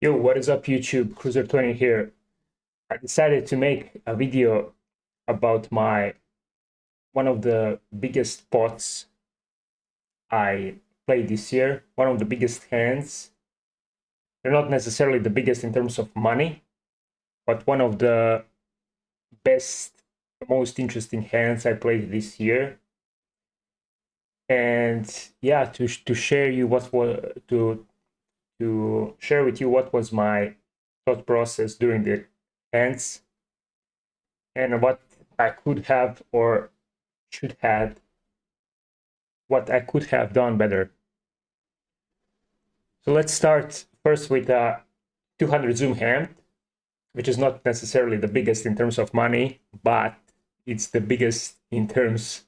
Yo, what is up YouTube? Cruiser20 here. I decided to make a video about one of the biggest pots I played this year, one of the biggest hands. They're not necessarily the biggest in terms of money, but one of the best, most interesting hands I played this year. And yeah, to share you what was to share with you what was my thought process during the hands and what I could have or should have, what I could have done better. So let's start first with a 200 zoom hand, which is not necessarily the biggest in terms of money, but it's the biggest in terms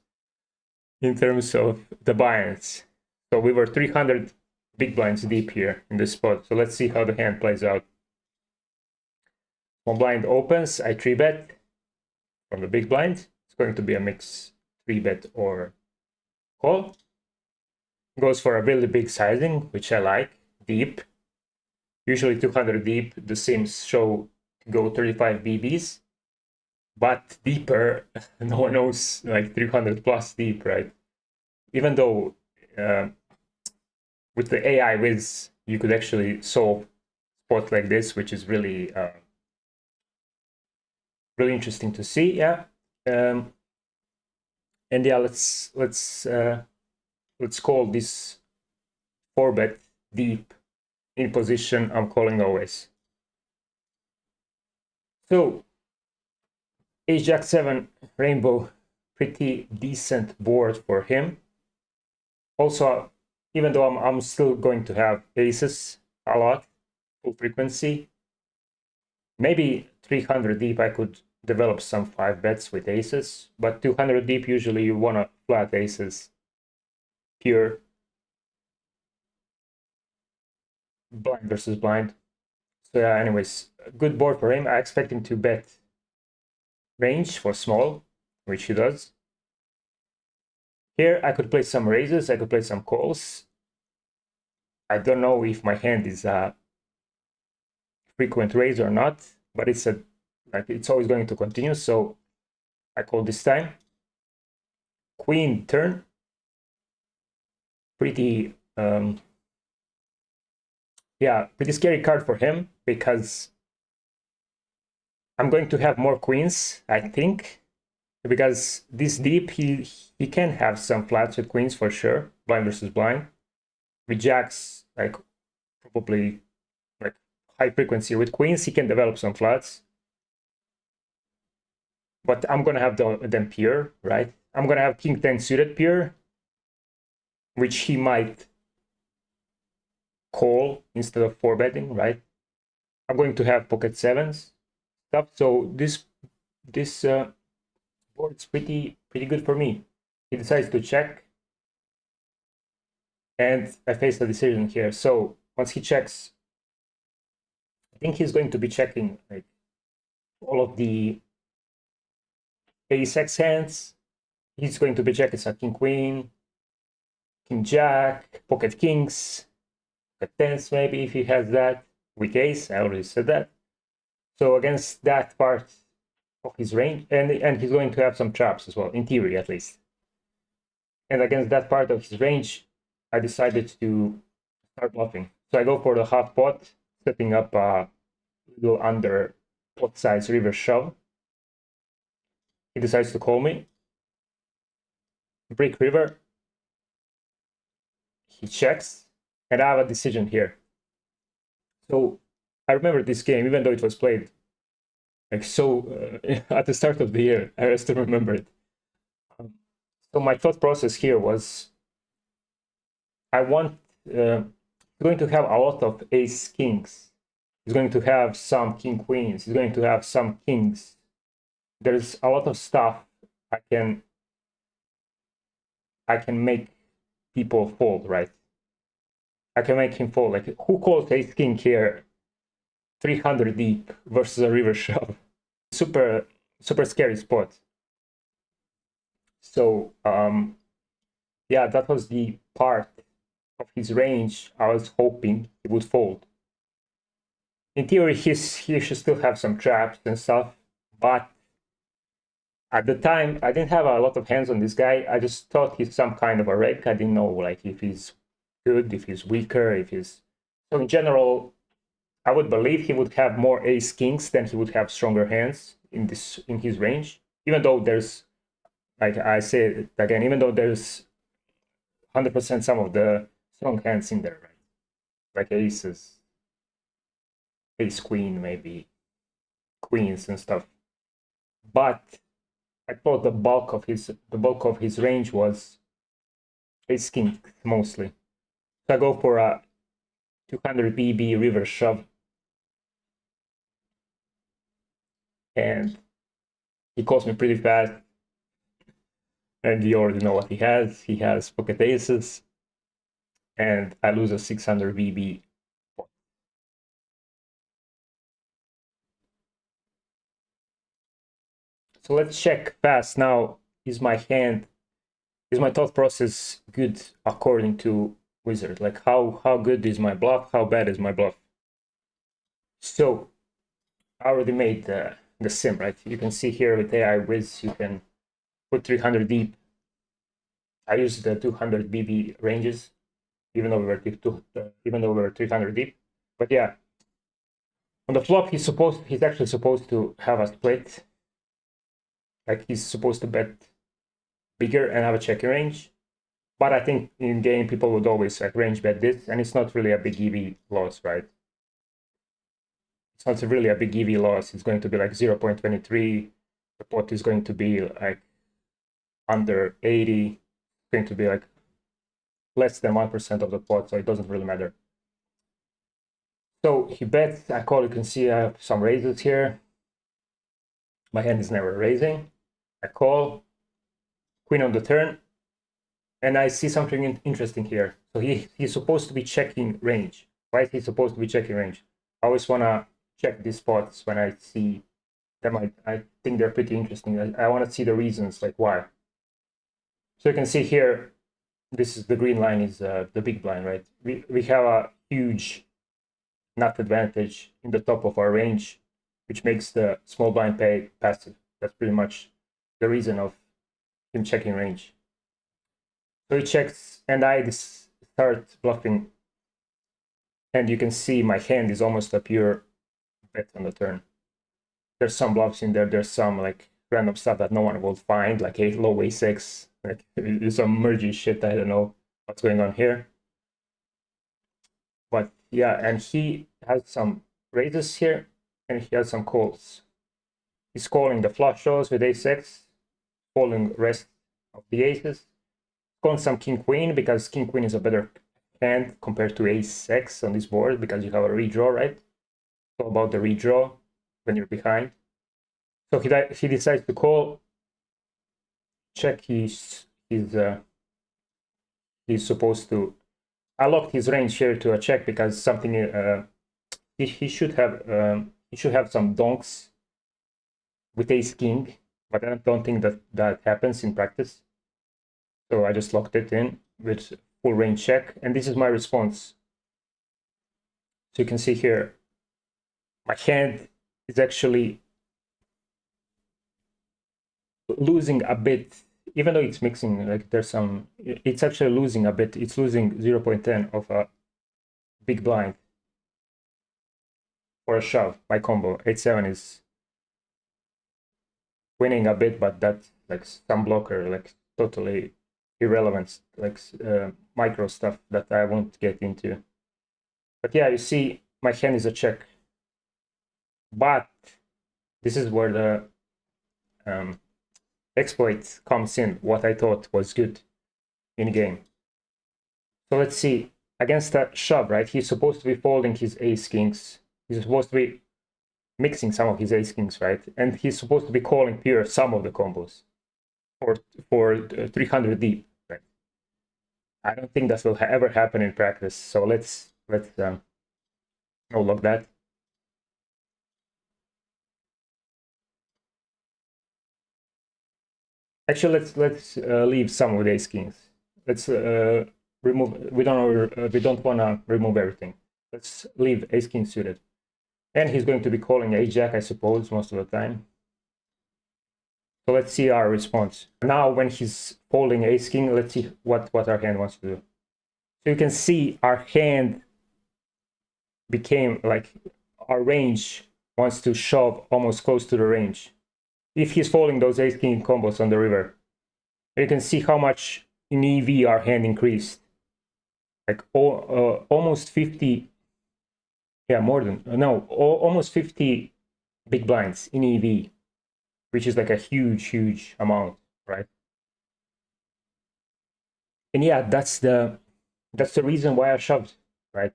of the blinds. So we were 300 big blinds deep here in this spot. So let's see how the hand plays out. One blind opens, I 3-bet from the big blind. It's going to be a mix 3-bet or call. Goes for a really big sizing, which I like, deep. Usually 200 deep, the sims show to go 35 BBs, but deeper, no one knows like 300 plus deep, right? Even though with the AI Wiz, you could actually solve spots like this, which is really really interesting to see. Yeah, and yeah, let's call this 4-bet deep in position. I'm calling always. So Ace Jack 7 Rainbow, pretty decent board for him. Also, even though I'm still going to have aces a lot, full frequency, maybe 300 deep I could develop some 5-bets with aces, but 200 deep usually you want to flat aces, pure, blind versus blind. So yeah, anyways, good board for him. I expect him to bet range for small, which he does. Here I could play some raises, I could play some calls. I don't know if my hand is a frequent raise or not, but it's always going to continue, so I call this time. Queen turn. Pretty yeah, pretty scary card for him because I'm going to have more queens, I think, because this deep he can have some flats with queens for sure, blind versus blind. With jacks, like probably like high frequency. With queens, he can develop some flats. But I'm gonna have them pure, right? I'm gonna have king 10 suited pure, which he might call instead of 4-betting, right? I'm going to have pocket sevens stuff. So this board's pretty good for me. He decides to check, and I face the decision here. So once he checks, I think he's going to be checking like all of the ace-x hands. He's going to be checking some king queen, king jack, pocket kings, pocket tens maybe if he has that. Weak ace, I already said that. So against that part of his range, and he's going to have some traps as well, in theory at least. And against that part of his range, I decided to start bluffing. So I go for the half pot, setting up a little under pot size reverse shove. He decides to call me. Break river. He checks, and I have a decision here. So I remember this game, even though it was played like so at the start of the year, I still remember it. So my thought process here was, I want going to have a lot of ace kings. He's going to have some king queens. He's going to have some kings. There's a lot of stuff I can make people fold, right? I can make him fold. Like, who calls ace king here 300 deep versus a river shove? Super scary spot. So yeah, that was the part of his range I was hoping he would fold. in theory, he should still have some traps and stuff, but at the time, I didn't have a lot of hands on this guy. I just thought he's some kind of a reg. I didn't know like if he's good, if he's weaker, if he's... So in general, I would believe he would have more ace kings than he would have stronger hands in his range. Even though there's, like I said again, even though there's 100% some of the strong hands in there, right? Like aces, ace queen, maybe queens and stuff. But I thought the bulk of his range was ace king mostly. So I go for a 200 BB river shove, and he calls me pretty fast. And you already know what he has. He has pocket aces, and I lose a 600 BB. So let's check fast now. Is my thought process good according to Wizard? Like how good is my bluff? How bad is my bluff? So I already made the sim, right? You can see here with AI Wiz, you can put 300 deep. I use the 200 BB ranges, even though we were 300 deep. But yeah, on the flop, he's actually supposed to have a split. Like he's supposed to bet bigger and have a checking range. But I think in game people would always like range bet this, and it's not really a big EV loss, right? It's not really a big EV loss. It's going to be like 0.23. The pot is going to be like under 80. It's going to be like less than 1% of the pot, so it doesn't really matter. So he bets, I call, you can see I have some raises here. My hand is never raising. I call, queen on the turn, and I see something interesting here. So he's supposed to be checking range. Why is he supposed to be checking range? I always want to check these spots when I see them. I think they're pretty interesting. I want to see the reasons, like why. So you can see here, this is the green line is the big blind, right? We have a huge nut advantage in the top of our range, which makes the small blind pay passive. That's pretty much the reason of him checking range. So he checks, and I start bluffing, and you can see my hand is almost a pure bet on the turn. There's some bluffs in there. There's some like random stuff that no one will find, like a low a6, like some mergy shit. I don't know what's going on here. But yeah, and he has some raises here, and he has some calls. He's calling the flush draws with a6, calling rest of the aces, calling some king queen because king queen is a better hand compared to ace6 on this board because you have a redraw, right? It's all about the redraw when you're behind. So he decides to call, check. He's supposed to... I locked his range here to a check because something he should have some donks with ace king, but I don't think that happens in practice. So I just locked it in with full range check, and this is my response. So you can see here, my hand is actually losing a bit, even though it's mixing, like there's some, it's actually losing a bit. It's losing 0.10 of a big blind for a shove. My combo 8-7 is winning a bit, but that's like some blocker, like totally irrelevant, like micro stuff that I won't get into. But yeah, you see my hand is a check, but this is where the exploit comes in, what I thought was good in game. So let's see, against that shove, right, he's supposed to be folding his ace kings. He's supposed to be mixing some of his ace kings, right? And he's supposed to be calling pure some of the combos for 300 deep, right? I don't think that will ever happen in practice. So let's no log that. Actually, let's leave some of the ace kings. Let's remove. We don't want to remove everything. Let's leave ace king suited. And he's going to be calling ace-jack, I suppose, most of the time. So let's see our response. Now when he's folding ace-king, let's see what our hand wants to do. So you can see our hand became like, our range wants to shove almost close to the range. If he's folding those ace-king combos on the river, you can see how much in EV our hand increased. Like almost 50, yeah, more than, no, almost 50 big blinds in EV, which is like a huge amount, right? And yeah, that's the reason why I shoved, right?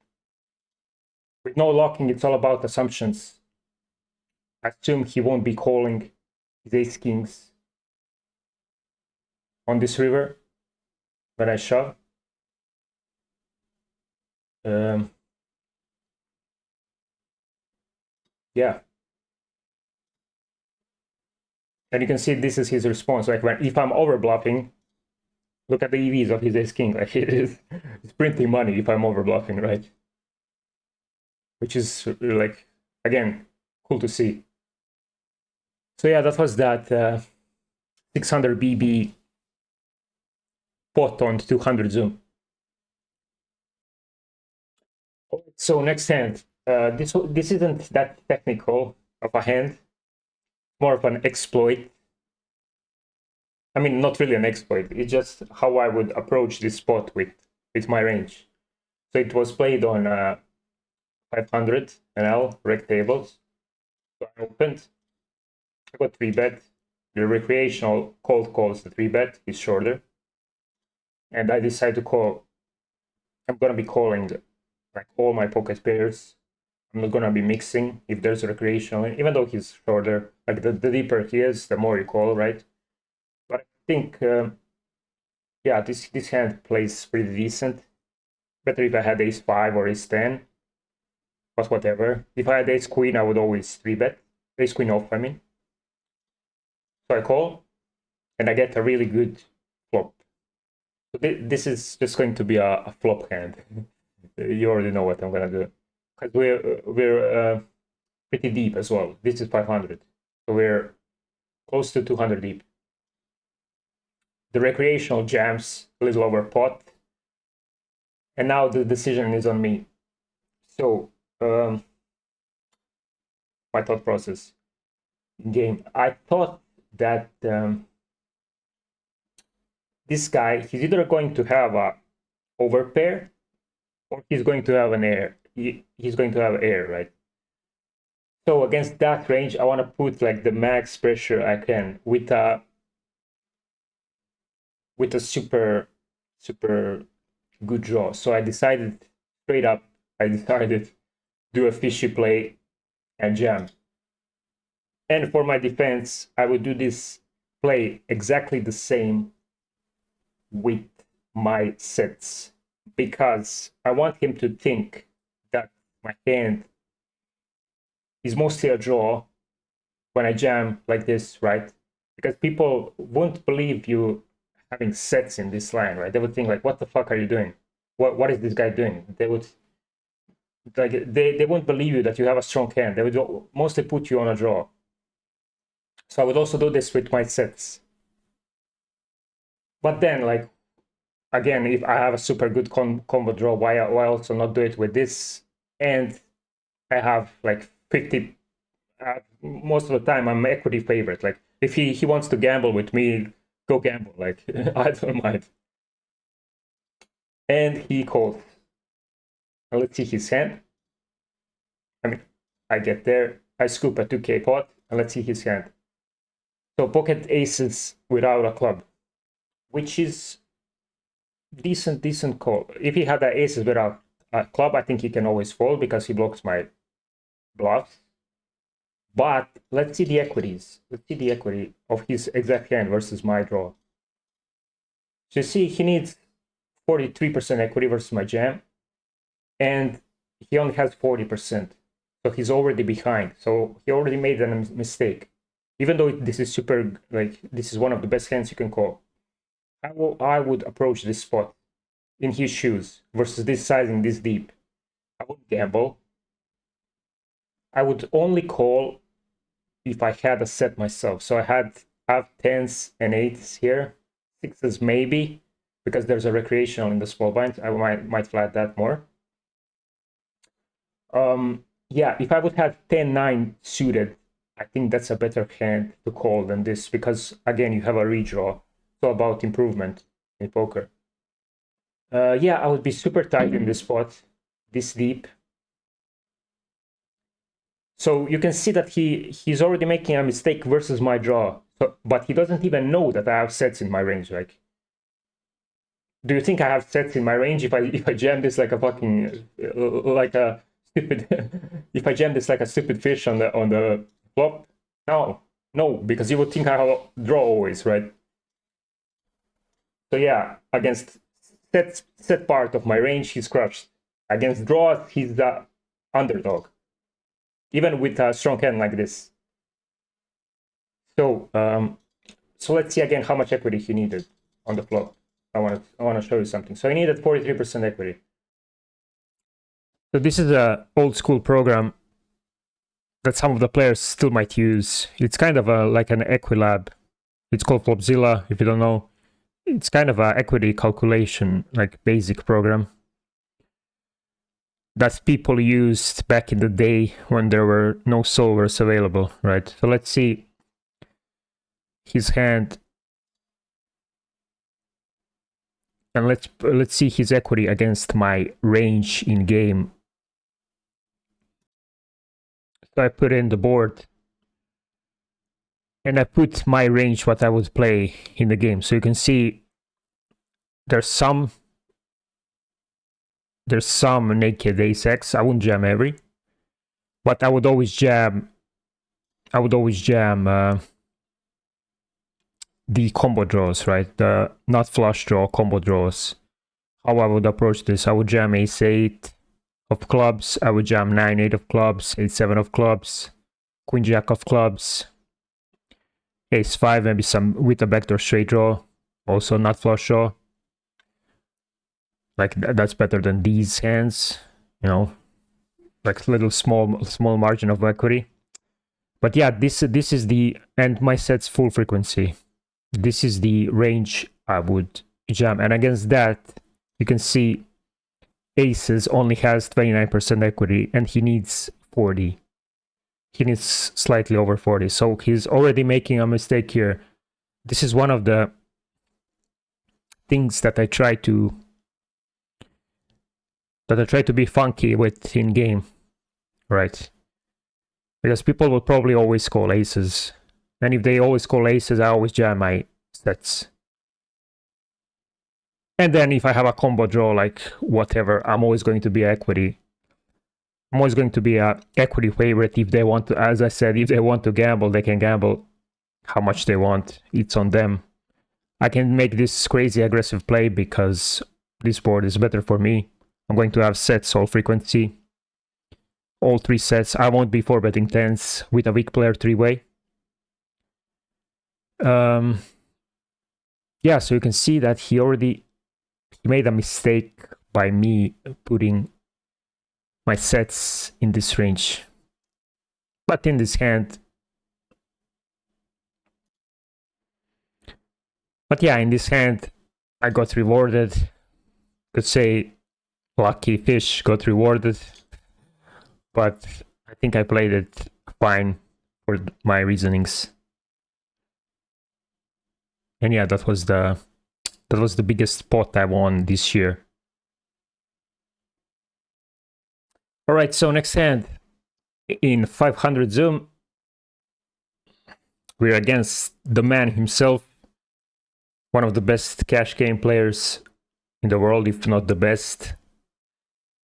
With no locking, it's all about assumptions. I assume he won't be calling his ace kings on this river when I shove. Yeah. And you can see this is his response. Like if I'm over bluffing, look at the EVs of his ace king. Like it's printing money if I'm over bluffing, right? Which is like, again, cool to see. So yeah, that was that 600 BB pot on 200 zoom. So next hand, this isn't that technical of a hand, more of an exploit. I mean, not really an exploit. It's just how I would approach this spot with my range. So it was played on 500 NL rec tables. So I opened. I got 3-bet. The recreational cold calls the 3-bet is shorter, and I decided to call. I'm gonna be calling like all my pocket pairs. I'm not gonna be mixing if there's a recreational, even though he's shorter. Like the deeper he is, the more you call, right? But I think, yeah, this hand plays pretty decent. Better if I had ace-5 or ace-10, but whatever. If I had ace-queen, I would always 3-bet. Ace-queen off, I mean. So I call, and I get a really good flop. So this is just going to be a flop hand. You already know what I'm gonna do. Because we're pretty deep as well. This is 500. So we're close to 200 deep. The recreational jams a little over pot. And now the decision is on me. So, my thought process in game. I thought that this guy, he's either going to have a overpair or he's going to have an air. He's going to have air, right? So against that range, I want to put like the max pressure I can with a super good draw. So I decided straight up, do a fishy play and jam. And for my defense, I would do this play exactly the same with my sets, because I want him to think that my hand is mostly a draw when I jam like this, right? Because people won't believe you having sets in this line, right? They would think like, what the fuck are you doing? What is this guy doing? They would like they won't believe you that you have a strong hand. They would mostly put you on a draw. So I would also do this with my sets. But then, like, again, if I have a super good combo draw, why also not do it with this? And I have like 50. Most of the time, I'm equity favorite. Like, if he wants to gamble with me, go gamble. Like, I don't mind. And he calls. Now let's see his hand. I mean, I get there. I scoop a 2K pot, and let's see his hand. So pocket aces without a club, which is decent call. If he had the aces without a club, I think he can always fold because he blocks my bluffs. But let's see the equities. Let's see the equity of his exact hand versus my draw. So you see, he needs 43% equity versus my jam, and he only has 40%. So he's already behind. So he already made a mistake. Even though this is super, like, this is one of the best hands you can call. How I would approach this spot in his shoes versus this sizing this deep. I would gamble. I would only call if I had a set myself. So I have 10s and 8s here, 6s maybe, because there's a recreational in the small blind. I might flat that more. Yeah, if I would have 10-9 suited, I think that's a better hand to call than this, because again, you have a redraw. It's all about improvement in poker. Yeah, I would be super tight in this spot, this deep. So you can see that he's already making a mistake versus my draw, but he doesn't even know that I have sets in my range. Like, do you think I have sets in my range if I jam this like a fucking like a stupid if I jam this like a stupid fish on the flop? No, because you would think I have a draw always, right? So yeah, against set part of my range, he's crushed. Against draws, he's the underdog, even with a strong hand like this. So so let's see again how much equity he needed on the flop. I want to show you something. So he needed 43% equity. So this is a old school program that some of the players still might use. It's kind of like an Equilab. It's called Flopzilla, if you don't know. It's kind of a equity calculation, like basic program that people used back in the day when there were no solvers available, right? So let's see his hand, and let's see his equity against my range in game. So I put in the board, and I put my range, what I would play in the game. So you can see there's some naked ace X. I wouldn't jam every, but I would always jam the combo draws, right? The not flush draw, combo draws. How I would approach this, I would jam ace 8 of clubs, I would jam 9-8 of clubs, 8-7 of clubs, queen jack of clubs, ace 5, maybe some with a backdoor straight draw, also not flush draw. Like that's better than these hands, you know, like little small margin of equity. But yeah, this is the, and my set's full frequency. This is the range I would jam, and against that, you can see aces only has 29% equity, and he needs 40. He needs slightly over 40, so he's already making a mistake here. This is one of the things that I try to be funky with in game, right? Because people will probably always call aces, and if they always call aces, I always jam my sets. And then if I have a combo draw, like whatever, I'm always going to be equity. I'm always going to be a equity favorite if they want to. As I said, if they want to gamble, they can gamble how much they want. It's on them. I can make this crazy aggressive play because this board is better for me. I'm going to have sets all frequency. All 3 sets. I won't be 4-betting 10s with a weak player 3-way. Yeah, so you can see that he made a mistake by me putting my sets in this range. But in this hand, I got rewarded. Could say lucky fish, got rewarded. But I think I played it fine for my reasonings. And yeah, that was the biggest pot I won this year. All right, so next hand in 500 zoom, we're against the man himself, one of the best cash game players in the world, if not the best.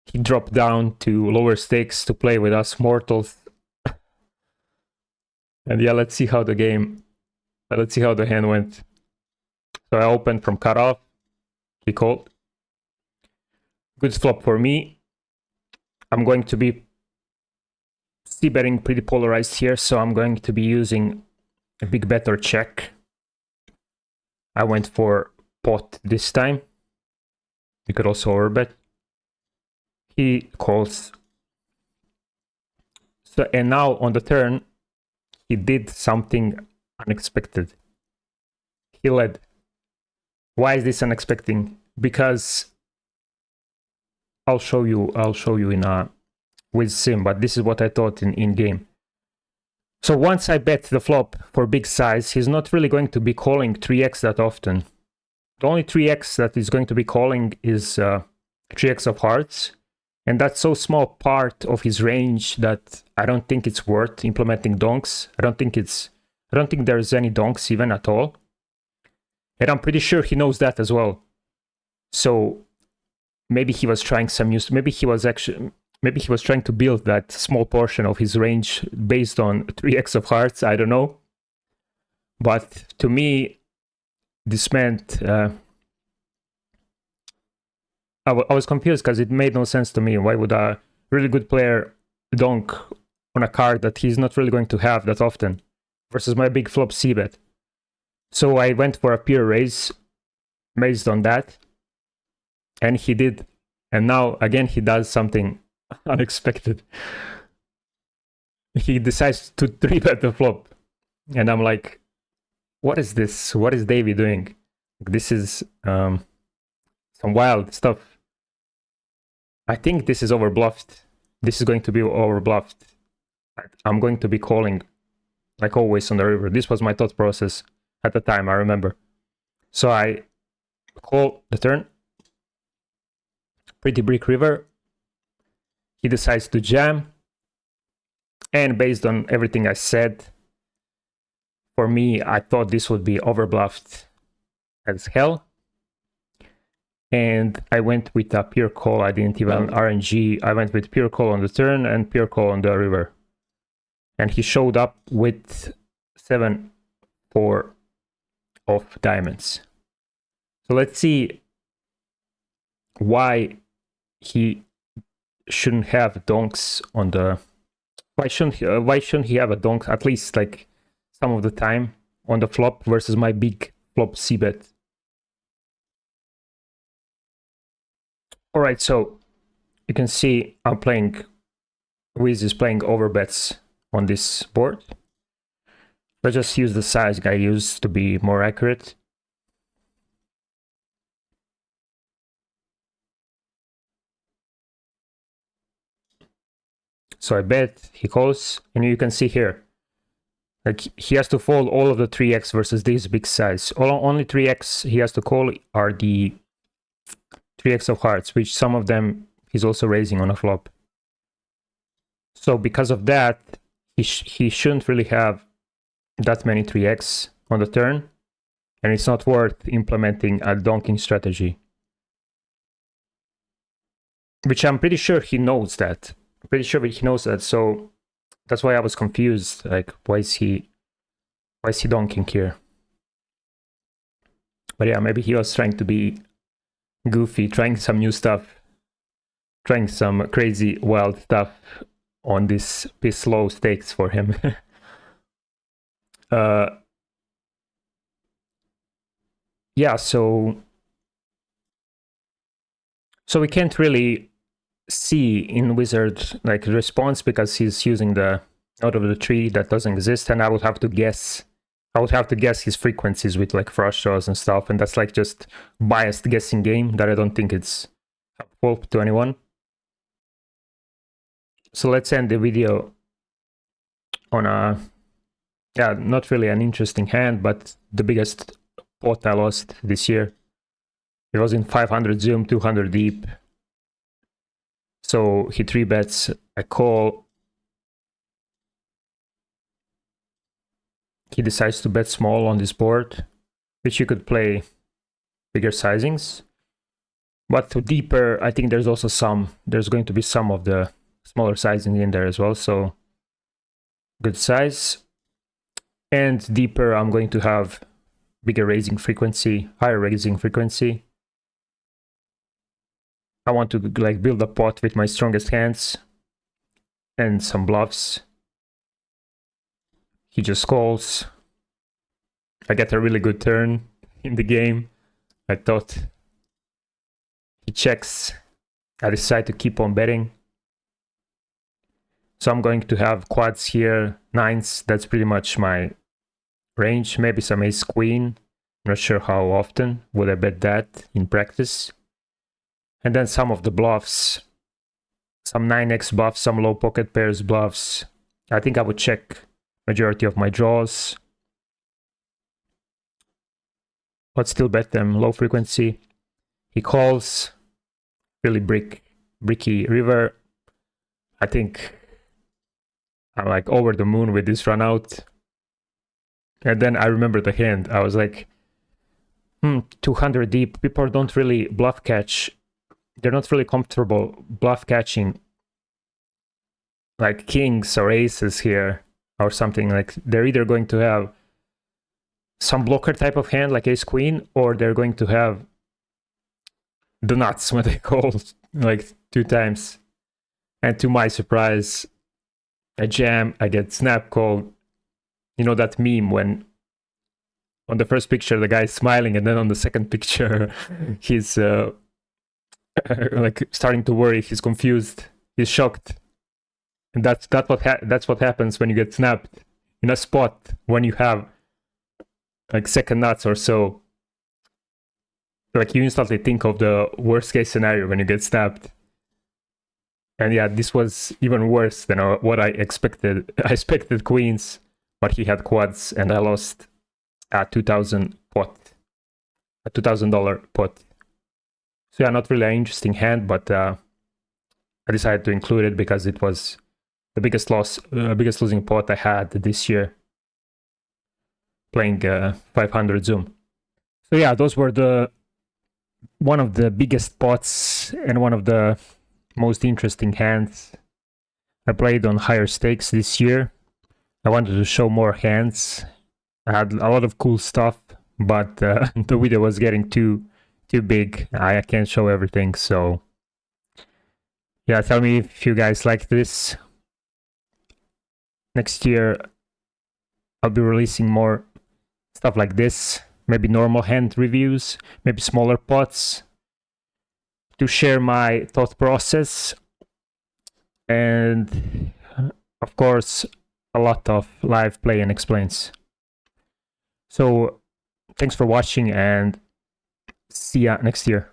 He dropped down to lower stakes to play with us mortals. And yeah, let's see how the hand went. So I opened from cutoff. He called. Good flop for me. I'm going to be c-betting pretty polarized here, so I'm going to be using a big bet or check. I went for pot this time. You could also overbet. He calls. So, and now on the turn, he did something unexpected. He led. Why is this unexpected? Because I'll show you in with sim, but this is what I thought in game. So once I bet the flop for big size, he's not really going to be calling 3x that often. The only 3x that he's going to be calling is 3x of hearts, and that's so small part of his range that I don't think it's worth implementing donks. I don't think there's any donks even at all. And I'm pretty sure he knows that as well. So maybe he was trying some use, maybe he was trying to build that small portion of his range based on 3x of hearts, I don't know. But to me, this meant I was confused because it made no sense to me. Why would a really good player donk on a card that he's not really going to have that often versus my big flop c-bet? So I went for a pure raise based on that, and he did. And now again he does something unexpected. He decides to 3-bet the flop, and I'm like, what is this? What is Davey doing? This is some wild stuff. I think this is overbluffed. This is going to be overbluffed. I'm going to be calling like always on the river. This was my thought process at the time, I remember. So I call the turn. Pretty brick river. He decides to jam. And based on everything I said, for me, I thought this would be overbluffed as hell. And I went with a pure call. I didn't even RNG. I went with pure call on the turn and pure call on the river. And he showed up with 7-4 of diamonds. So let's see why he shouldn't have donks on the... Why shouldn't he have a donk at least like some of the time on the flop versus my big flop c-bet? All right, so you can see I'm playing, Wiz is playing overbets on this board. Let's just use the size I used to be more accurate. So I bet, he calls, and you can see here, like he has to fold all of the 3x versus this big size. Only 3x he has to call are the 3x of hearts, which some of them he's also raising on a flop. So because of that, he shouldn't really have that many 3x on the turn, and it's not worth implementing a donking strategy. Which I'm pretty sure he knows that. I'm pretty sure he knows that, so that's why I was confused. Like, why is he donking here? But yeah, maybe he was trying to be goofy, trying some new stuff, trying some crazy wild stuff on this piece low stakes for him. Yeah, so we can't really see in Wizard like response because he's using the out of the tree that doesn't exist, and I would have to guess his frequencies with like flush draws and stuff, and that's like just biased guessing game that I don't think it's helpful to anyone. So let's end the video on a, yeah, not really an interesting hand, but the biggest pot I lost this year. It was in 500 zoom, 200 deep. So he 3-bets, I call. He decides to bet small on this board, which you could play bigger sizings. But to deeper, I think there's going to be some of the smaller sizing in there as well. So good size. And deeper, I'm going to have bigger raising frequency, higher raising frequency. I want to like build a pot with my strongest hands and some bluffs. He just calls. I get a really good turn in the game. I thought he checks. I decide to keep on betting. So I'm going to have quads here, nines. That's pretty much my range. Maybe some ace queen. Not sure how often would I bet that in practice. And then some of the bluffs, some 9x bluffs, some low pocket pairs bluffs. I think I would check majority of my draws, but still bet them low frequency. He calls, really bricky river. I think I'm like over the moon with this run out. And then I remember the hand. I was like, 200 deep. People don't really bluff catch. They're not really comfortable bluff catching like kings or aces here or something. Like they're either going to have some blocker type of hand like ace queen, or they're going to have the nuts when they call like 2 times. And to my surprise, I jam, I get snap called. You know that meme when on the first picture the guy's smiling, and then on the second picture he's like starting to worry, he's confused, he's shocked. And that's what happens when you get snapped in a spot when you have like second nuts or so. Like you instantly think of the worst case scenario when you get snapped. And yeah, this was even worse than what I expected. I expected queens, but he had quads, and I lost a $2,000 pot, a $2,000 pot. So yeah, not really an interesting hand, but I decided to include it because it was the biggest losing pot I had this year, playing 500 Zoom. So yeah, those were one of the biggest pots and one of the most interesting hands I played on higher stakes this year. I wanted to show more hands. I had a lot of cool stuff, but the video was getting too big. I can't show everything, so yeah, tell me if you guys like this. Next year I'll be releasing more stuff like this, maybe normal hand reviews, maybe smaller pots, to share my thought process, and of course a lot of live play and explains. So thanks for watching, and see ya next year.